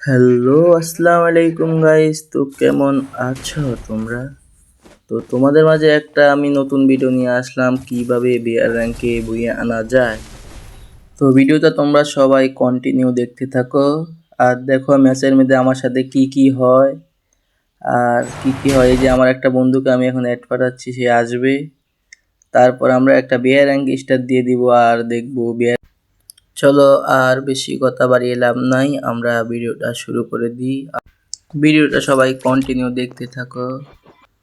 Hello, আসসালামু আলাইকুম guys. তো কেমন আছো তোমরা? তো তোমাদের মাঝে একটা আমি নতুন ভিডিও নিয়ে আসলাম, কিভাবে বিআর র্যাঙ্কে বইয়ে আনা যায়। তো ভিডিওটা তোমরা সবাই কন্টিনিউ দেখতে থাকো। আর দেখো ম্যাচের মধ্যে আমার সাথে কি কি হয় আর কি হয়। এই যে আমার একটা বন্ধুকে আমি এখন অ্যাড পাঠাচ্ছি, সে আসবে। তারপর আমরা একটা বিআর র্যাঙ্ক স্টার্ট দিয়ে দিব আর দেখবো বিআর। চলো আর বেশি কথা বাড়িয়ে লাভ নাই, আমরা ভিডিওটা শুরু করে দিই। ভিডিওটা সবাই কন্টিনিউ দেখতে থাকো।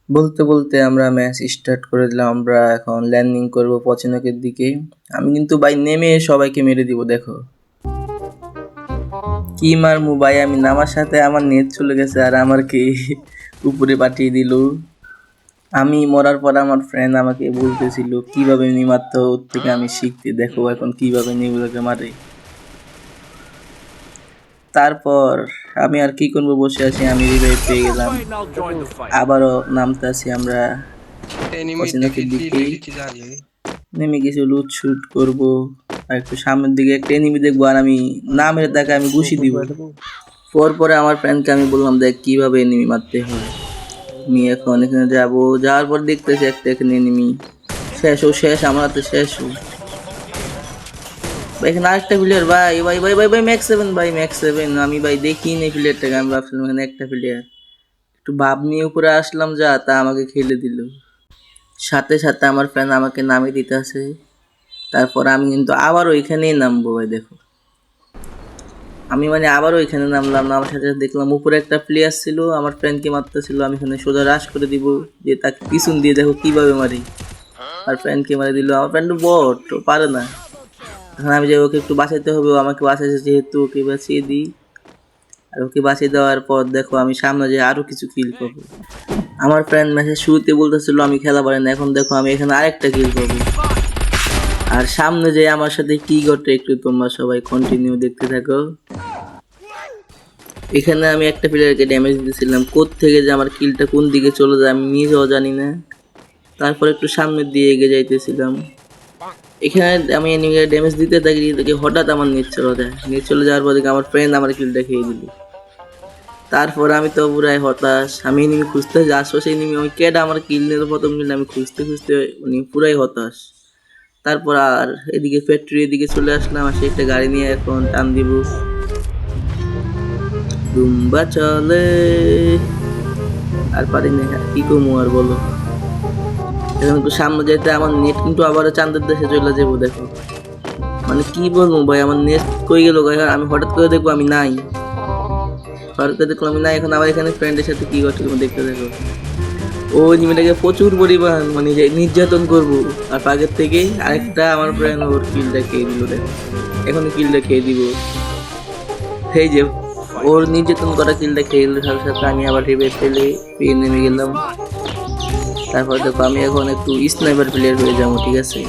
বলতে বলতে আমরা ম্যাচ স্টার্ট করে দিলাম। আমরা এখন ল্যান্ডিং করব পছনকের দিকে। আমি কিন্তু ভাই নেমে সবাইকে মেরে দিব। দেখো কি মারমু ভাই, আমি নামার সাথে আমার নেট চলে গেছে আর আমার কি উপরে পাঠিয়ে দিল। আমি মরার পর আমার ফ্রেন্ড আমাকে বলতেছিল কিভাবে নি মারতে, ওর থেকে আমি শিখতে। দেখো এখন কিভাবে নিগুলোকে মারে। তারপর আমি আর কি করবো, বসে আছি। আমি রিভাইভ পেয়ে গেলাম। আবারও নামতে আছি আমরা পছনকের দিকে। নেমে কিছু লুট শুট করবো আর একটু সামনের দিকে একটা এনিমি দেখবো আর আমি নামের তাকে আমি ঘুষি দিব। পরে আমার ফ্রেন্ডকে আমি বললাম দেখ কিভাবে এনিমি মারতে হয়। আমি এখন এখানে যাবো, যাওয়ার পর দেখতেছি একটা এখানে এনিমি। শেষ আমার হাতে শেষ। ভাই এখানে আরেকটা প্লেয়ার, ভাই ভাই ভাই ভাই ভাই ম্যাক্স 7, ভাই ম্যাক্স 7। আমি ভাই দেখি এই প্লেয়ারটাকে, আমি ভাবছিলাম এখানে একটা প্লেয়ার। একটু ভাব নিয়ে উপরে আসলাম, যা তা আমাকে খেলে দিল। সাথে সাথে আমার ফ্রেন্ড আমাকে নামিয়ে দিতে আছে। তারপর আমি কিন্তু আবার ওইখানেই নামবো ভাই। দেখো আমি আবার ওইখানে নামলাম, আমার সাথে দেখলাম উপরে একটা প্লেয়ার ছিল, আমার ফ্রেন্ডকে মারতেছিল। আমি এখানে সোজা রাশ করে দিব, যে তাকে পিছন দিয়ে দেখো কিভাবে মারি। আর ফ্রেন্ডকে মারি দিল। আমার ফ্রেন্ড বট, ও পারে না। এখন আমি যে ওকে একটু বাঁচাইতে হবে, আমাকে বাঁচাইছে যেহেতু ওকে বাঁচিয়ে দিই। আর ওকে বাঁচিয়ে দেওয়ার পর দেখো আমি সামনে যে আরো কিছু কিল পাবো। আমার ফ্রেন্ড ম্যাচের শুরুতে বলতেছিল আমি খেলা পারি না, এখন দেখো আমি এখানে আরেকটা কিল পাবো। আর সামনে যে আমার সাথে কি ঘটে একটু তোমরা সবাই কন্টিনিউ দেখতে থাকো। এখানে আমি একটা প্লেয়ারকে ড্যামেজ দিয়েছিলাম, থেকে যে আমার কিলটা কোন দিকে চলে যায় আমি নিজেও জানি না। তারপর একটু সামনের দিয়ে এগিয়ে যাইতেছিলাম। এখানে আমি এনিমিকে ড্যামেজ দিতে থাকি, হঠাৎ আমার নেট চলে যায়। নেট চলে যাওয়ার পর দেখি আমার ফ্রেন্ড আমার কিলটা খেয়ে দিল। তারপর আমি তো পুরাই হতাশ। আমি এনিমি খুঁজতে আশপাশে এনিমি, আমি কেডা আমার কিল নিল প্রথম কিল আমি খুঁজতে খুঁজতে পুরাই হতাশ। তারপর আর এদিকে ফ্যাক্টরি এদিকে চলে আসলাম, আসে একটা গাড়ি নিয়ে এখন টান দিব। দুম্বা চলে আর পারি না, কি করবো আর বলো। এখন একটু সামনে যেতে আমার নেট কিন্তু আবার চাঁদের দেশে চলে যাবো। দেখো কি বলবো ভাই, আমার নেট কই গেল। আমি হঠাৎ করে দেখবো আমি নাই, হঠাৎ করে দেখলাম আমি নাই। এখন আবার এখানে ফ্রেন্ডের সাথে কি করছে তুমি দেখতে দেখো। ও নিমিটাকে প্রচুর পরিমাণ যে নির্যাতন করবো। আর আগের থেকেই আরেকটা আমার ফ্রেন্ড ওর কিলটা খেয়ে দিল। দেখো এখন কিলটা খেয়ে দিব। সেই যে ওর নির্যাতন করা কিলটা খেয়ে দিল, সাথে সাথে আমি আবার রিভাইভ পেয়ে নেমে গেলাম। তারপর দেখো আমি এখন একটু স্নাইপার প্লেয়ার হয়ে যাবো, ঠিক আছে।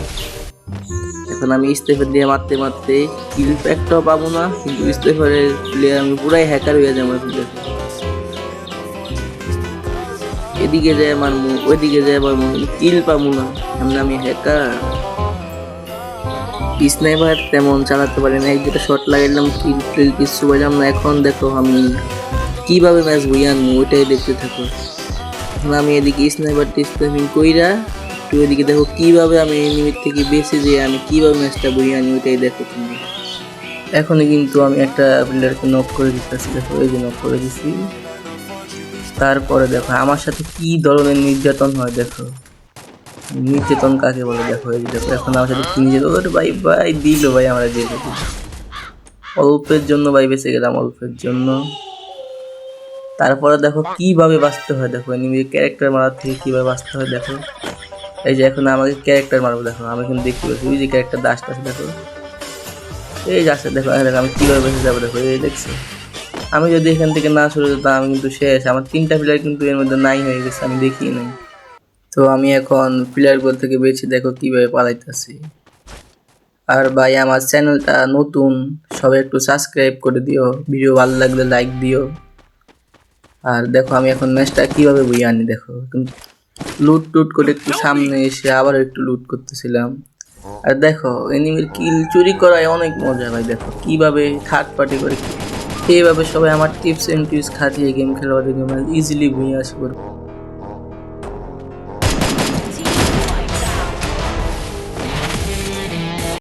এখন আমি স্নাইপার দিয়ে মারতে মারতে কিল একটাও পাবো না, কিন্তু স্নাইপারের প্লেয়ার আমি পুরাই হ্যাকার হয়ে যাবো। এদিকে যায় মারমু, ওইদিকে যায় মারমু, কিল পাবো না, আমি হ্যাকার। স্নাইপার তেমন চালাতে পারি না, এক দুটো শট লাগাইলাম, কিল টিল কিছু পাইলাম না। এখন দেখো আমি কিভাবে ম্যাচ বই আনবো ওইটাই দেখতে থাকো। এখন আমি এদিকে স্নাইপার টিস্টামিং কইরা একটু এদিকে দেখো কিভাবে আমি এনিমির থেকে বেঁচে যে আমি কিভাবে ম্যাচটা বই আনি ওইটাই দেখো তুমি। এখনই কিন্তু আমি একটা প্লেয়ারকে নক করে দিতেছি। দেখো এই যে নক করে দিছি। তারপরে দেখো আমার সাথে কি ধরনের নির্যাতন হয়। দেখো নির্যাতন কাকে বলে। দেখো এই দেখো এখন আমার সাথে কি নির্যাতন ভাই ভাই দিল ভাই, আমরা জেলে দিল। অল্পের জন্য ভাই বেঁচে গেলাম, অল্পের জন্য। তারপরে দেখো কিভাবে বাঁচতে হয়। দেখো এনিমির ক্যারেক্টার মারার থেকে কিভাবে বাঁচতে হয়। দেখো এই যে এখন আমাকে ক্যারেক্টার মারবো। দেখো আমি এখন দেখতে পাচ্ছি ওই যে ক্যারেক্টার দাসটা আছে। দেখো এই যাচ্ছে, দেখো আমি কিভাবে বেঁচে যাবো। দেখো এই দেখছো, আমি যদি এখান থেকে না শুরু যেতাম আমি কিন্তু শেষ। আমার 3টা প্লেয়ার কিন্তু এর মধ্যে নাই হয়ে গেছে, আমি দেখি নাই। তো আমি এখন প্লেয়ারগুলো থেকে বেছে দেখো কিভাবে পালাইতেছি। আর ভাই আমার চ্যানেলটা নতুন, সবাই একটু সাবস্ক্রাইব করে দিও, ভিডিও ভালো লাগলে লাইক দিও। আর দেখো আমি এখন ম্যাচটা কিভাবে বই আনি। দেখো লুট টুট করে একটু সামনে এসে আবার একটু লুট করতেছিলাম। আর দেখো এনিমির কিল চুরি করায় অনেক মজা ভাই। দেখো কিভাবে থার্ড পার্টি করে এইভাবে সবাই আমার টিপস এন্ড ট্রিক্স খাটিয়ে গেম খেলা ওদের গেম ইজিলি ভুঁয়ে আসে